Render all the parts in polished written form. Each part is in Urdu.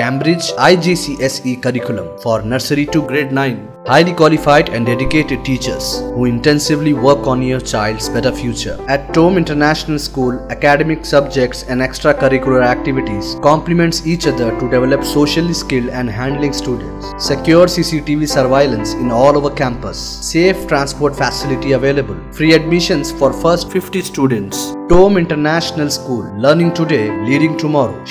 Cambridge, IGCSE curriculum for nursery to grade 9. Highly qualified and dedicated teachers who intensively work on your child's better future. At Tome International School, academic subjects and extracurricular activities complements each other to develop socially skilled and handling students. Secure CCTV surveillance in all over campus. Safe transport facility available. Free admissions for first 50 students. Tome International School, learning today, leading tomorrow.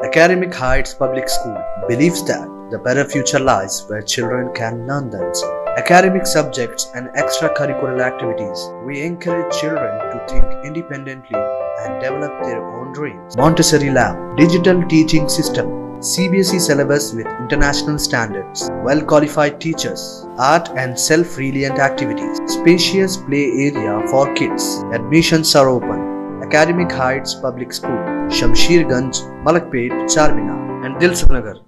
Academic Heights Public School believes that the better future lies where children can learn themselves. Academic subjects and extracurricular activities. We encourage children to think independently and develop their own dreams. Montessori Lab, digital teaching system, CBSE syllabus with international standards, well-qualified teachers, art and self-reliant activities, spacious play area for kids. Admissions are open. Academic Heights Public School, Shamsherganj, Malakpet, Charminar and Dilsukh Nagar.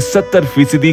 70%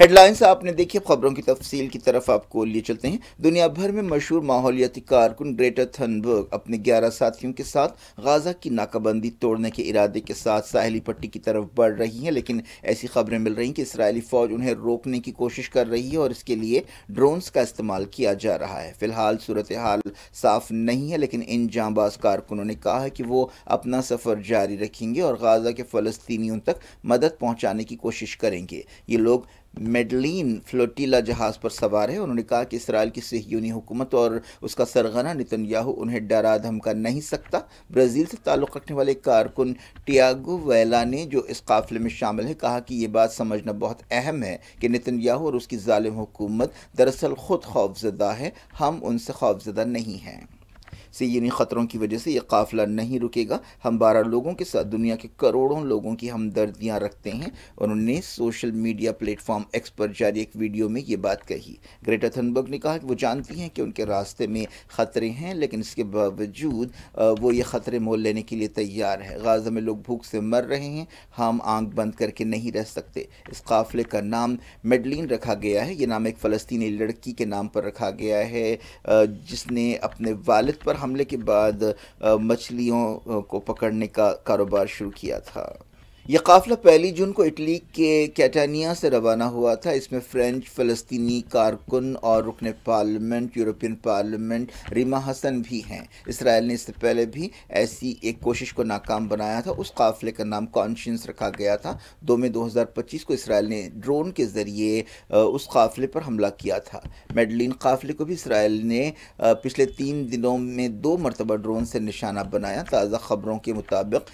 head lines آپ نے دیکھی، خبروں کی تفصیل کی طرف آپ کو لیے چلتے ہیں۔ دنیا بھر میں مشہور ماحولیاتی کارکن گریٹا تھنبرگ اپنے 11 ساتھیوں کے ساتھ غازہ کی ناکہ بندی توڑنے کے ارادے کے ساتھ ساحلی پٹی کی طرف بڑھ رہی ہیں، لیکن ایسی خبریں مل رہی ہیں کہ اسرائیلی فوج انہیں روکنے کی کوشش کر رہی ہے اور اس کے لیے ڈرونز کا استعمال کیا جا رہا ہے۔ فی الحال صورتحال صاف نہیں ہے، لیکن ان جانباز کارکنوں نے کہا ہے کہ وہ اپنا سفر جاری رکھیں گے اور غازہ کے فلسطینیوں تک مدد پہنچانے کی کوشش کریں گے۔ یہ لوگ میڈلین فلوٹیلا جہاز پر سوار ہے۔ انہوں نے کہا کہ اسرائیل کی صہیونی حکومت اور اس کا سرغنہ نتن یاہو انہیں ڈرا دھمکا نہیں سکتا۔ برازیل سے تعلق رکھنے والے کارکن ٹیاگو ویلا نے، جو اس قافلے میں شامل ہے، کہا کہ یہ بات سمجھنا بہت اہم ہے کہ نتن یاہو اور اس کی ظالم حکومت دراصل خود خوفزدہ ہے، ہم ان سے خوفزدہ نہیں ہیں۔ صہیونی خطروں کی وجہ سے یہ قافلہ نہیں رکے گا، ہم 12 لوگوں کے ساتھ دنیا کے کروڑوں لوگوں کی ہمدردیاں رکھتے ہیں۔ انہوں نے social media platform X پر جاری ایک ویڈیو میں یہ بات کہی۔ گریٹا تھنبرگ نے کہا کہ وہ جانتی ہیں کہ ان کے راستے میں خطرے ہیں، لیکن اس کے باوجود وہ یہ خطرے مول لینے کے لیے تیار ہے۔ غازہ میں لوگ بھوک سے مر رہے ہیں، ہم آنکھ بند کر کے نہیں رہ سکتے۔ اس قافلے کا نام میڈلین رکھا گیا ہے۔ یہ نام ایک فلسطینی لڑکی کے نام پر رکھا گیا ہے جس نے اپنے والد پر حملے کے بعد مچھلیوں کو پکڑنے کا کاروبار شروع کیا تھا۔ یہ قافلہ 1 جون کو اٹلی کے کیٹانیا سے روانہ ہوا تھا۔ اس میں فرینچ فلسطینی کارکن اور رکن پارلیمنٹ یورپین پارلیمنٹ ریما حسن بھی ہیں۔ اسرائیل نے اس سے پہلے بھی ایسی ایک کوشش کو ناکام بنایا تھا۔ اس قافلے کا نام کانشینس رکھا گیا تھا۔ 2 مئی 2025 کو اسرائیل نے ڈرون کے ذریعے اس قافلے پر حملہ کیا تھا۔ میڈلین قافلے کو بھی اسرائیل نے پچھلے 3 دنوں میں 2 مرتبہ ڈرون سے نشانہ بنایا۔ تازہ خبروں کے مطابق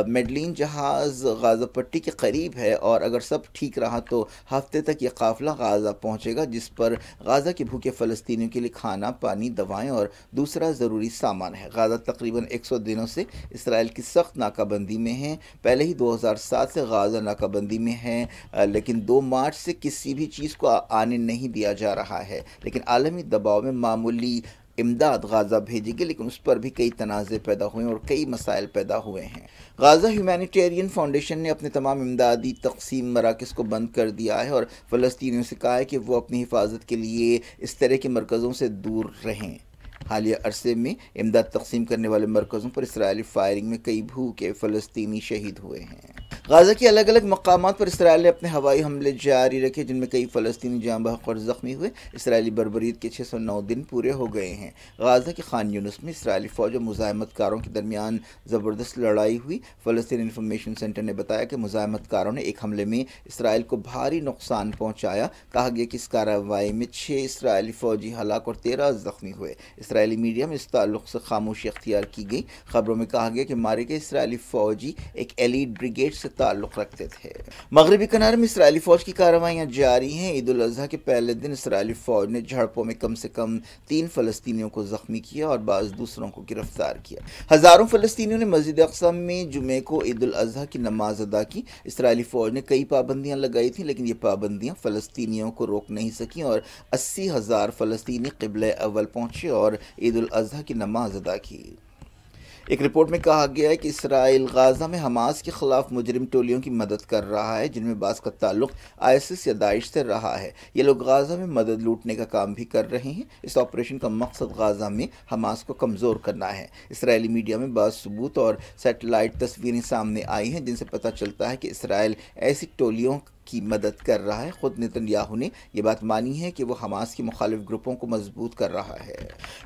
میڈلین جہاز غازہ پٹی کے قریب ہے اور اگر سب ٹھیک رہا تو ہفتے تک یہ قافلہ غازہ پہنچے گا، جس پر غازہ کے بھوکے فلسطینیوں کے لیے کھانا، پانی، دوائیں اور دوسرا ضروری سامان ہے۔ غازہ تقریباً 100 دنوں سے اسرائیل کی سخت ناکہ بندی میں ہے۔ پہلے ہی 2007 سے غازہ ناکہ بندی میں ہے، لیکن 2 مارچ سے کسی بھی چیز کو آنے نہیں دیا جا رہا ہے، لیکن عالمی دباؤ میں معمولی امداد غازہ بھیجی گئی، لیکن اس پر بھی کئی تنازع پیدا ہوئے اور کئی مسائل پیدا ہوئے ہیں۔ غازہ ہیومینیٹیرین فاؤنڈیشن نے اپنے تمام امدادی تقسیم مراکز کو بند کر دیا ہے اور فلسطینیوں سے کہا ہے کہ وہ اپنی حفاظت کے لیے اس طرح کے مرکزوں سے دور رہیں۔ حالیہ عرصے میں امداد تقسیم کرنے والے مرکزوں پر اسرائیلی فائرنگ میں کئی بھوکے فلسطینی شہید ہوئے ہیں۔ غازہ کے الگ الگ مقامات پر اسرائیل نے اپنے ہوائی حملے جاری رکھے، جن میں کئی فلسطینی جاں بحق اور زخمی ہوئے۔ اسرائیلی بربریت کے 609 دن پورے ہو گئے ہیں۔ غازہ کے خان یونس میں اسرائیلی فوج اور مزاحمت کاروں کے درمیان زبردست لڑائی ہوئی۔ فلسطین انفارمیشن سینٹر نے بتایا کہ مزاحمت کاروں نے ایک حملے میں اسرائیل کو بھاری نقصان پہنچایا۔ کہا گیا کہ اس کارروائی میں 6 اسرائیلی فوجی ہلاک اور 13 زخمی ہوئے۔ اسرائیلی میڈیا میں اس تعلق سے خاموشی اختیار کی گئی۔ خبروں میں کہا گیا کہ مارے گئے اسرائیلی فوجی ایک ایلیٹ بریگیڈ سے تعلق رکھتے تھے۔ مغربی کنارے میں اسرائیلی فوج کی کارروائیاں جاری ہیں۔ عید الاضحیٰ کے پہلے دن اسرائیلی فوج نے جھڑپوں میں کم سے کم 3 فلسطینیوں کو زخمی کیا اور بعض دوسروں کو گرفتار کیا۔ ہزاروں فلسطینیوں نے مسجد اقصی میں جمعے کو عید الاضحیٰ کی نماز ادا کی۔ اسرائیلی فوج نے کئی پابندیاں لگائی تھیں، لیکن یہ پابندیاں فلسطینیوں کو روک نہیں سکیں اور 80,000 فلسطینی قبلہ اول پہنچے اور عید الاضحیٰ کی نماز ادا کی۔ ایک رپورٹ میں کہا گیا ہے کہ اسرائیل غازہ میں حماس کے خلاف مجرم ٹولیوں کی مدد کر رہا ہے، جن میں بعض کا تعلق ISIS یا داعش سے رہا ہے۔ یہ لوگ غازہ میں مدد لوٹنے کا کام بھی کر رہے ہیں۔ اس آپریشن کا مقصد غازہ میں حماس کو کمزور کرنا ہے۔ اسرائیلی میڈیا میں بعض ثبوت اور سیٹلائٹ تصویریں سامنے آئی ہیں، جن سے پتہ چلتا ہے کہ اسرائیل ایسی ٹولیوں کی مدد کر رہا ہے۔ خود نتن یاہو نے یہ بات مانی ہے کہ وہ حماس کی مخالف گروپوں کو مضبوط کر رہا ہے۔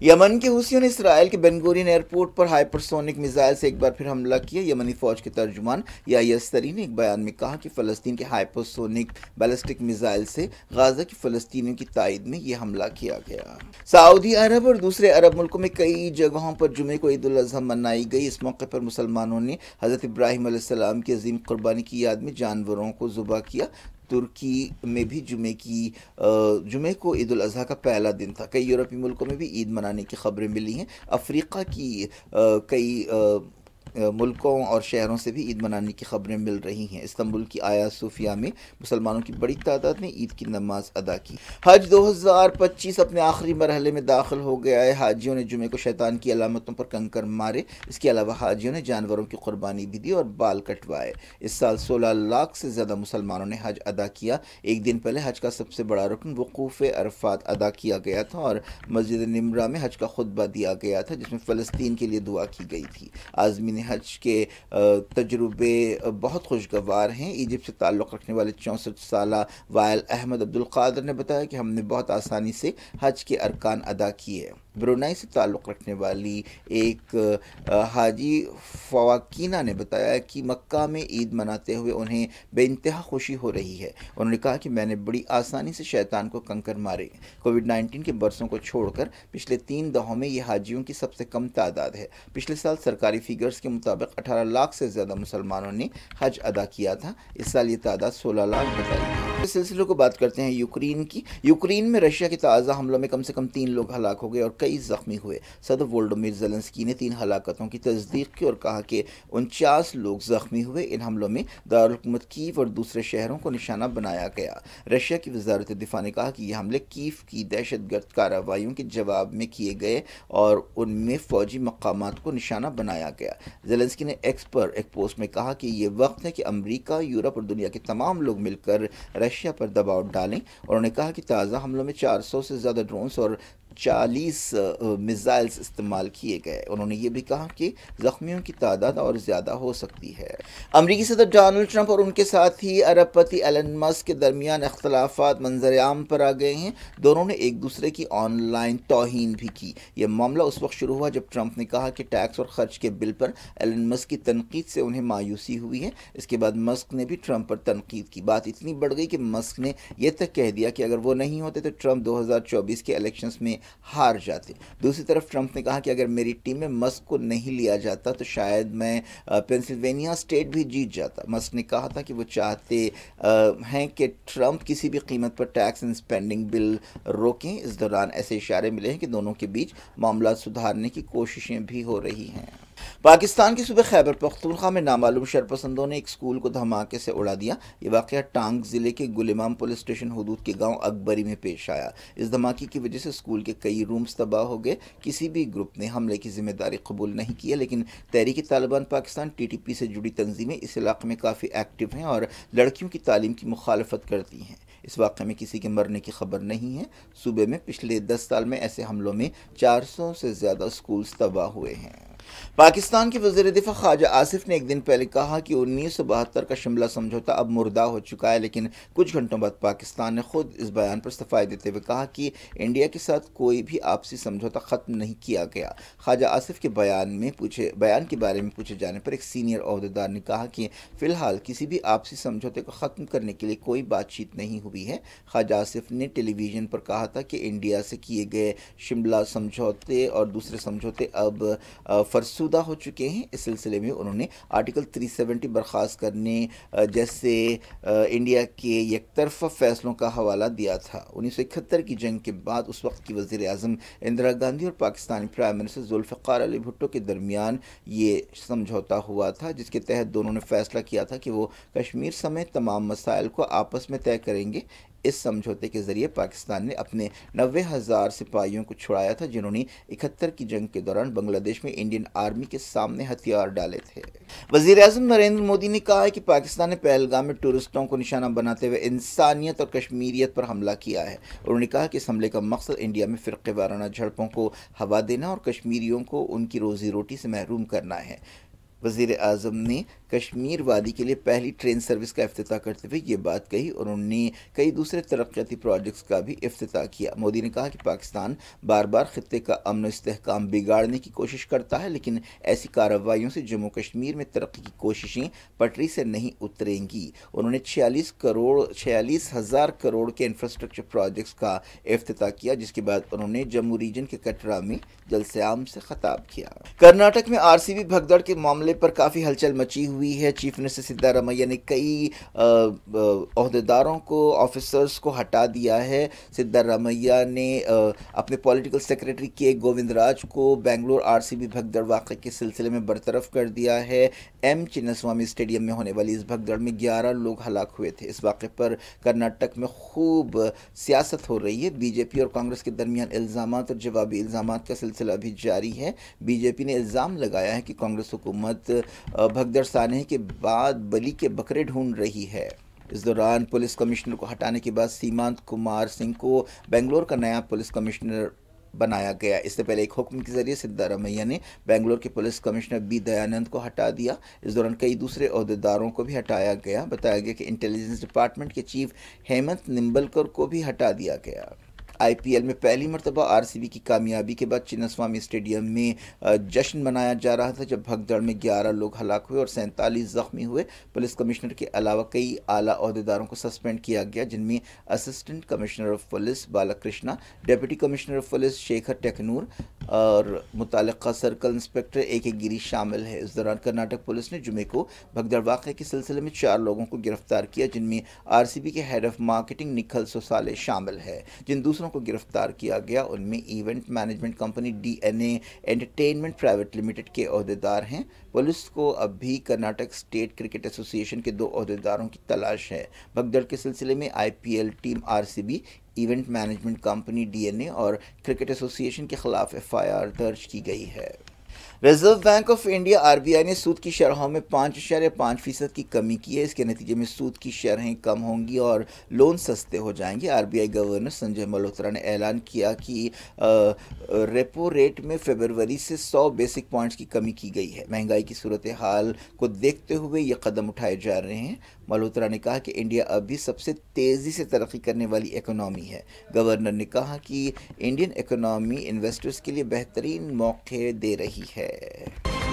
یمن کے حوثیوں نے اسرائیل کے بن گورین ایئرپورٹ پر ہائپرسونک میزائل سے ایک بار پھر حملہ کیا۔ یمنی فوج کے ترجمان یحییٰ السری نے ایک بیان میں کہا کہ فلسطین کے ہائپرسونک بیلسٹک میزائل سے غازہ کی فلسطینیوں کی تائید میں یہ حملہ کیا گیا۔ سعودی عرب اور دوسرے عرب ملکوں میں کئی جگہوں پر جمعے کو عید الاضحیٰ منائی گئی۔ اس موقع پر مسلمانوں نے حضرت ابراہیم علیہ السلام کی عظیم قربانی کی یاد میں جانوروں کو ذبح کیا۔ ترکی میں بھی جمعے کو عید الاضحیٰ کا پہلا دن تھا۔ کئی یورپی ملکوں میں بھی عید منانے کی خبریں ملی ہیں۔ افریقہ کی کئی ملکوں اور شہروں سے بھی عید منانے کی خبریں مل رہی ہیں۔ استنبول کی آیا صوفیہ میں مسلمانوں کی بڑی تعداد نے عید کی نماز ادا کی۔ حج 2025 اپنے آخری مرحلے میں داخل ہو گیا ہے۔ حاجیوں نے جمعے کو شیطان کی علامتوں پر کنکر مارے۔ اس کے علاوہ حاجیوں نے جانوروں کی قربانی بھی دی اور بال کٹوائے۔ اس سال 16 لاکھ سے زیادہ مسلمانوں نے حج ادا کیا۔ ایک دن پہلے حج کا سب سے بڑا رکن وقوف عرفات ادا کیا گیا تھا اور مسجد نمرہ میں حج کا خطبہ دیا گیا تھا، جس میں فلسطین کے لیے دعا کی گئی تھی۔ عازمین حج کے تجربے بہت خوشگوار ہیں۔ ایجپٹ سے تعلق رکھنے والے 64 سالہ وائل احمد عبدالقادر نے بتایا کہ ہم نے بہت آسانی سے حج کے ارکان ادا کیے۔ برونائی سے تعلق رکھنے والی ایک حاجی فواکینہ نے بتایا کہ مکہ میں عید مناتے ہوئے انہیں بے انتہا خوشی ہو رہی ہے۔ انہوں نے کہا کہ میں نے بڑی آسانی سے شیطان کو کنکر مارے۔ کووڈ-19 کے برسوں کو چھوڑ کر پچھلے 3 دہوں میں یہ حاجیوں کی سب سے کم تعداد ہے۔ پچھلے سال سرکاری فیگرز کے مطابق 18 لاکھ سے زیادہ مسلمانوں نے حج ادا کیا تھا۔ اس سال یہ تعداد 16 لاکھ بتائی گئی۔ اس سلسلے کو بات کرتے ہیں یوکرین کی۔ یوکرین میں رشیا کے تازہ حملوں میں کم سے کم 3 لوگ ہلاک ہو گئے اور کئی زخمی ہوئے۔ صدر وولڈیمیر زیلنسکی نے 3 ہلاکتوں کی تصدیق کی اور کہا کہ 49 لوگ زخمی ہوئے۔ ان حملوں میں دارالحکومت کیف اور دوسرے شہروں کو نشانہ بنایا گیا۔ رشیا کی وزارت دفاع نے کہا کہ یہ حملے کیف کی دہشت گرد کارروائیوں کے جواب میں کیے گئے اور ان میں فوجی مقامات کو نشانہ بنایا گیا۔ زیلنسکی نے ایکس پر ایک پوسٹ میں کہا کہ یہ وقت ہے کہ امریکہ، یورپ اور دنیا کے تمام لوگ مل کر رشیا پر دباؤ ڈالیں۔ انہوں نے کہا کہ تازہ حملوں میں 400 سے زیادہ ڈرونز اور 40 میزائلز استعمال کیے گئے۔ انہوں نے یہ بھی کہا کہ زخمیوں کی تعداد اور زیادہ ہو سکتی ہے۔ امریکی صدر ڈونلڈ ٹرمپ اور ان کے ساتھی عرب پتی ایلن مسک کے درمیان اختلافات منظر عام پر آ گئے ہیں۔ دونوں نے ایک دوسرے کی آن لائن توہین بھی کی۔ یہ معاملہ اس وقت شروع ہوا جب ٹرمپ نے کہا کہ ٹیکس اور خرچ کے بل پر ایلن مسک کی تنقید سے انہیں مایوسی ہوئی ہے۔ اس کے بعد مسک نے بھی ٹرمپ پر تنقید کی۔ بات اتنی بڑھ گئی کہ مسک نے یہ تک کہہ دیا کہ اگر وہ نہیں ہوتے تو ٹرمپ 2024 کے الیکشنز میں ہار جاتے۔ دوسری طرف ٹرمپ نے کہا کہ اگر میری ٹیم میں مسک کو نہیں لیا جاتا تو شاید میں پینسلوینیا اسٹیٹ بھی جیت جاتا۔ مسک نے کہا تھا کہ وہ چاہتے ہیں کہ ٹرمپ کسی بھی قیمت پر ٹیکس اینڈ اسپینڈنگ بل روکیں۔ اس دوران ایسے اشارے ملے ہیں کہ دونوں کے بیچ معاملات سدھارنے کی کوششیں بھی ہو رہی ہیں۔ پاکستان کے صوبے خیبر پختونخوا میں نامعلوم شرپسندوں نے ایک اسکول کو دھماکے سے اڑا دیا۔ یہ واقعہ ٹانک ضلع کے گل امام پولیس اسٹیشن حدود کے گاؤں اکبری میں پیش آیا۔ اس دھماکے کی وجہ سے اسکول کے کئی رومز تباہ ہو گئے۔ کسی بھی گروپ نے حملے کی ذمہ داری قبول نہیں کی ہے، لیکن تحریک طالبان پاکستان TTP سے جڑی تنظیمیں اس علاقے میں کافی ایکٹیو ہیں اور لڑکیوں کی تعلیم کی مخالفت کرتی ہیں۔ اس واقعے میں کسی کے مرنے کی خبر نہیں ہے۔ صوبے میں پچھلے 10 سال میں ایسے حملوں میں 400 سے زیادہ اسکولز تباہ ہوئے ہیں۔ پاکستان کے وزیر دفاع خواجہ آصف نے ایک دن پہلے کہا کہ 1972 کا شملہ سمجھوتا اب مردہ ہو چکا ہے، لیکن کچھ گھنٹوں بعد پاکستان نے خود اس بیان پر صفائی دیتے ہوئے کہا کہ انڈیا کے ساتھ کوئی بھی آپسی سمجھوتا ختم نہیں کیا گیا۔ خواجہ آصف کے بیان کے بارے میں پوچھے جانے پر ایک سینئر عہدیدار نے کہا کہ فی الحال کسی بھی آپسی سمجھوتے کو ختم کرنے کے لیے کوئی بات چیت نہیں ہوئی ہے۔ خواجہ آصف نے ٹیلی ویژن پر کہا تھا کہ انڈیا سے کیے گئے شملہ سمجھوتے اور دوسرے سمجھوتے اب فرسودہ ہو چکے ہیں۔ اس سلسلے میں انہوں نے آرٹیکل 370 برخاست کرنے جیسے انڈیا کے یک طرفہ فیصلوں کا حوالہ دیا تھا۔ 1971 کی جنگ کے بعد اس وقت کی وزیر اعظم اندرا گاندھی اور پاکستانی پرائم منسٹر ذوالفقار علی بھٹو کے درمیان یہ سمجھوتا ہوا تھا، جس کے تحت دونوں نے فیصلہ کیا تھا کہ وہ کشمیر سمیت تمام مسائل کو آپس میں طے کریں گے۔ اس سمجھوتے کے ذریعے پاکستان نے اپنے 90,000 سپاہیوں کو چھڑایا تھا، جنہوں نے 71 کی جنگ کے دوران بنگلہ دیش میں انڈین آرمی کے سامنے ہتھیار ڈالے تھے۔ وزیر اعظم نریندر مودی نے کہا ہے کہ پاکستان نے پہلگام میں ٹورسٹوں کو نشانہ بناتے ہوئے انسانیت اور کشمیریت پر حملہ کیا ہے۔ انہوں نے کہا کہ اس حملے کا مقصد انڈیا میں فرقے وارانہ جھڑپوں کو ہوا دینا اور کشمیریوں کو ان کی روزی روٹی سے محروم کرنا ہے۔ وزیر اعظم نے کشمیر وادی کے لیے پہلی ٹرین سروس کا افتتاح کرتے ہوئے یہ بات کہی۔ انہوں نے کئی دوسرے ترقیاتی پروجیکٹس کا بھی افتتاح کیا۔ مودی نے کہا کہ پاکستان بار بار خطے کا امن و استحکام بگاڑنے کی کوشش کرتا ہے، لیکن ایسی کارروائیوں سے جموں کشمیر میں ترقی کی کوششیں پٹری سے نہیں اتریں گی۔ انہوں نے 46,000 کروڑ کے انفراسٹرکچر پروجیکٹس کا افتتاح کیا، جس کے بعد انہوں نے جموں ریجن کے کٹرا میں جلسہ عام سے خطاب کیا۔ کرناٹک میں RCB بھگدڑ کے معاملے معاملے پر کافی ہلچل مچی ہوئی ہے۔ چیف منسٹر سدھارمیہ نے کئی عہدیداروں کو، آفیسرز کو ہٹا دیا ہے۔ سدھارمیہ نے اپنے پولیٹیکل سیکریٹری کے گووند راج کو بنگلور RCB بھگدڑ واقعے کے سلسلے میں برطرف کر دیا ہے۔ ایم چناسوامی اسٹیڈیم میں ہونے والی اس بھگدڑ میں 11 لوگ ہلاک ہوئے تھے۔ اس واقعے پر کرناٹک میں خوب سیاست ہو رہی ہے۔ بی جے پی اور کانگریس کے درمیان الزامات اور جوابی الزامات کا سلسلہ بھی جاری ہے۔ بی جے پی نے الزام لگایا ہے کہ کانگریس حکومت بھگدڑ سانحے کے بعد بلی کے بکرے ڈھونڈ رہی ہے۔ اس دوران پولیس کمشنر کو ہٹانے کے بعد سیمانت کمار سنگھ کو بنگلور کا نیا پولیس کمشنر بنایا گیا۔ اس سے پہلے ایک حکم کے ذریعے سدھارمیہ نے بنگلور کے پولیس کمشنر بی دیانند کو ہٹا دیا۔ اس دوران کئی دوسرے عہدیداروں کو بھی ہٹایا گیا۔ بتایا گیا کہ انٹیلیجنس ڈپارٹمنٹ کے چیف ہیمنت نمبلکر کو بھی ہٹا دیا گیا۔ IPL میں پہلی مرتبہ RCB کی کامیابی کے بعد چناسوامی اسٹیڈیم میں جشن منایا جا رہا تھا، جب بھگدڑ میں 11 لوگ ہلاک ہوئے اور 47 زخمی ہوئے۔ پولیس کمشنر کے علاوہ کئی اعلیٰ عہدیداروں کو سسپینڈ کیا گیا، جن میں assistant commissioner of police Bala Krishna, deputy commissioner of police Shekhar Teknur اور متعلقہ سرکل انسپکٹر AK گیری شامل ہے۔ اس دوران کرناٹک پولیس نے جمعے کو بھگدڑ واقعے کے سلسلے میں 4 لوگوں کو گرفتار کیا، جن میں RCB کے ہیڈ آف مارکیٹنگ نکھل سوسالے شامل ہے۔ جن دوسروں کو گرفتار کیا گیا ان میں event management company DNA entertainment private limited کے عہدیدار ہیں۔ پولیس کو اب بھی کرناٹک اسٹیٹ کرکٹ ایسوسی ایشن کے 2 عہدیداروں کی تلاش ہے۔ بھگدڑ کے سلسلے میں IPL team RCB، event management company DNA اور کرکٹ ایسوسی ایشن کے خلاف FIR درج کی گئی ہے۔ Reserve bank of India RBI نے سود کی شرحوں میں 5.5% کی کمی کی ہے۔ اس کے نتیجے میں سود کی شرحیں کم ہوں گی اور لون سستے ہو جائیں گے۔ RBI گورنر سنجے ملہوترا نے اعلان کیا کہ ریپو ریٹ میں فروری سے 100 بیسک پوائنٹس کی کمی کی گئی ہے۔ مہنگائی کی صورتحال کو دیکھتے ہوئے یہ قدم اٹھائے جا رہے ہیں۔ ملہوترا نے کہا کہ انڈیا اب بھی سب سے تیزی سے ترقی کرنے والی اکنامی ہے۔ گورنر نے کہا کہ انڈین اکنامی انویسٹرز کے لیے بہترین موقع دے رہی ہے۔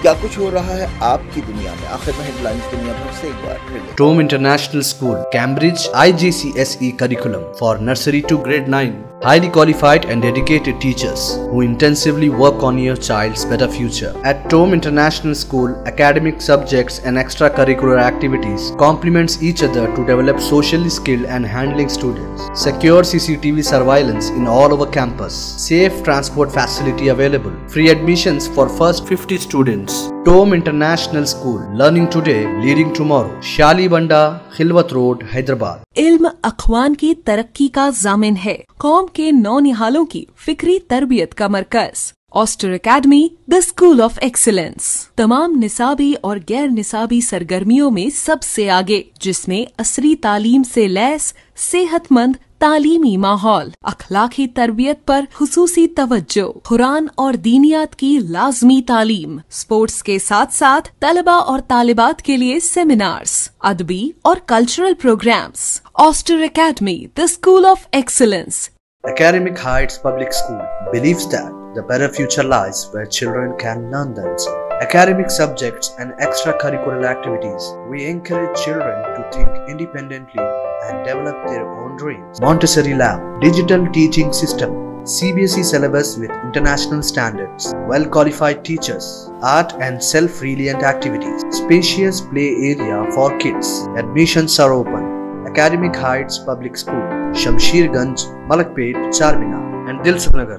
کیا کچھ ہو رہا ہے آپ کی دنیا میں؟ آخر میں ہیڈ لائنز دنیا بھر سے ایک بار پھر لیں۔ Tome International School, Cambridge, IGCSE curriculum for nursery to grade 9. Highly qualified and dedicated teachers who intensively work on your child's better future. At Tome International School, academic subjects and extracurricular activities complements each other to develop socially skilled and handling students. Secure CCTV surveillance in all over campus. Safe transport facility available. Free admissions for first 50 students. Tome International School, learning today, leading tomorrow. Shalibanda, Khilwat Road, Hyderabad. علم اخوان کی ترقی کا ضامن ہے، قوم کے نونہالوں کی فکری تربیت کا مرکز۔ Aster academy the school of excellence تمام نصابی اور غیر نصابی سرگرمیوں میں سب سے آگے، جس میں عصری تعلیم سے لیس صحت مند تعلیمی ماحول، اخلاقی تربیت پر خصوصی توجہ، قرآن اور دینیات کی لازمی تعلیم، اسپورٹس کے ساتھ ساتھ طلبہ اور طالبات کے لیے سیمینارز، ادبی اور cultural programmes. Aster academy the school of excellence. Academic Heights Public School believes that the better future lies where children can learn themselves. Academic subjects and extracurricular activities. We encourage children to think independently and develop their own dreams. Montessori Lab, digital teaching system, CBSE syllabus with international standards, well-qualified teachers, art and self-reliant activities, spacious play area for kids. Admissions are open. Academic Heights Public School, Shamsherganj, Malakpet, Charminar and Dilsukh Nagar.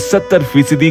70%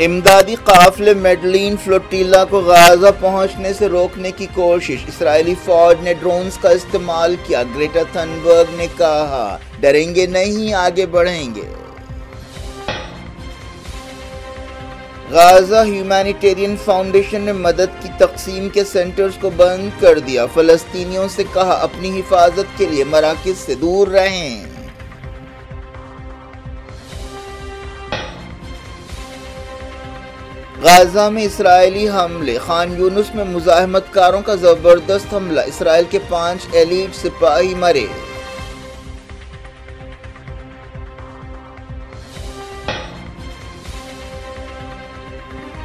امدادی قافلے میڈلین فلوٹیلا کو غزہ پہنچنے سے روکنے کی کوشش، اسرائیلی فوج نے ڈرونز کا استعمال کیا۔ گریٹا تھنبرگ نے کہا ڈریں گے نہیں، آگے بڑھیں گے۔ غازہ ہیومینیٹیرین فاؤنڈیشن نے مدد کی تقسیم کے سینٹرز کو بند کر دیا، فلسطینیوں سے کہا اپنی حفاظت کے لیے مراکز سے دور رہیں۔ غازہ میں اسرائیلی حملے، خان یونس میں مزاحمت کاروں کا زبردست حملہ، اسرائیل کے 5 ایلیٹ سپاہی مرے۔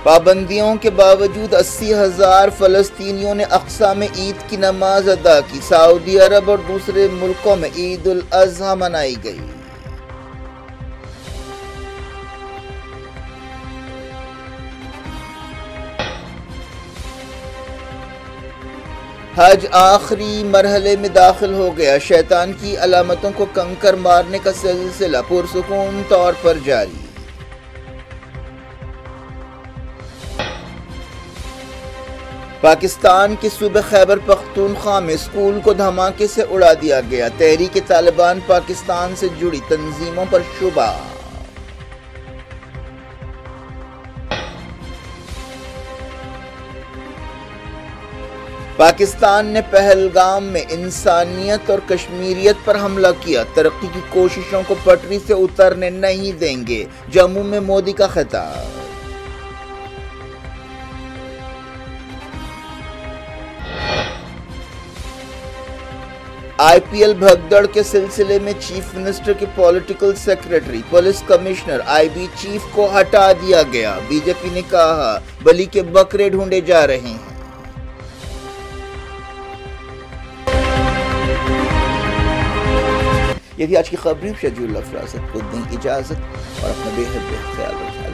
پابندیوں کے باوجود 80,000 فلسطینیوں نے اقصیٰ میں عید کی نماز ادا کی، سعودی عرب اور دوسرے ملکوں میں عید الاضحیٰ منائی گئی۔ حج آخری مرحلے میں داخل ہو گیا، شیطان کی علامتوں کو کنکر مارنے کا سلسلہ پرسکون طور پر جاری۔ پاکستان کے صوبے خیبر پختونخوا میں اسکول کو دھماکے سے اڑا دیا گیا، تحریک طالبان پاکستان سے جڑی تنظیموں پر شبہ۔ پاکستان نے پہلگام میں انسانیت اور کشمیریت پر حملہ کیا، ترقی کی کوششوں کو پٹری سے اترنے نہیں دیں گے، جموں میں مودی کا خطاب۔ آئی پی ایل بھگدڑ کے سلسلے میں چیف منسٹر کے political secretary, police commissioner, I B chief کو ہٹا دیا گیا، بی جے پی نے کہا بلی کے بکرے ڈھونڈے جا رہے ہیں۔ یہ تھی آج کی خبریں، شجیع اللہ فراست کو دیں اجازت اور اپنا بے حد خیال رکھیں۔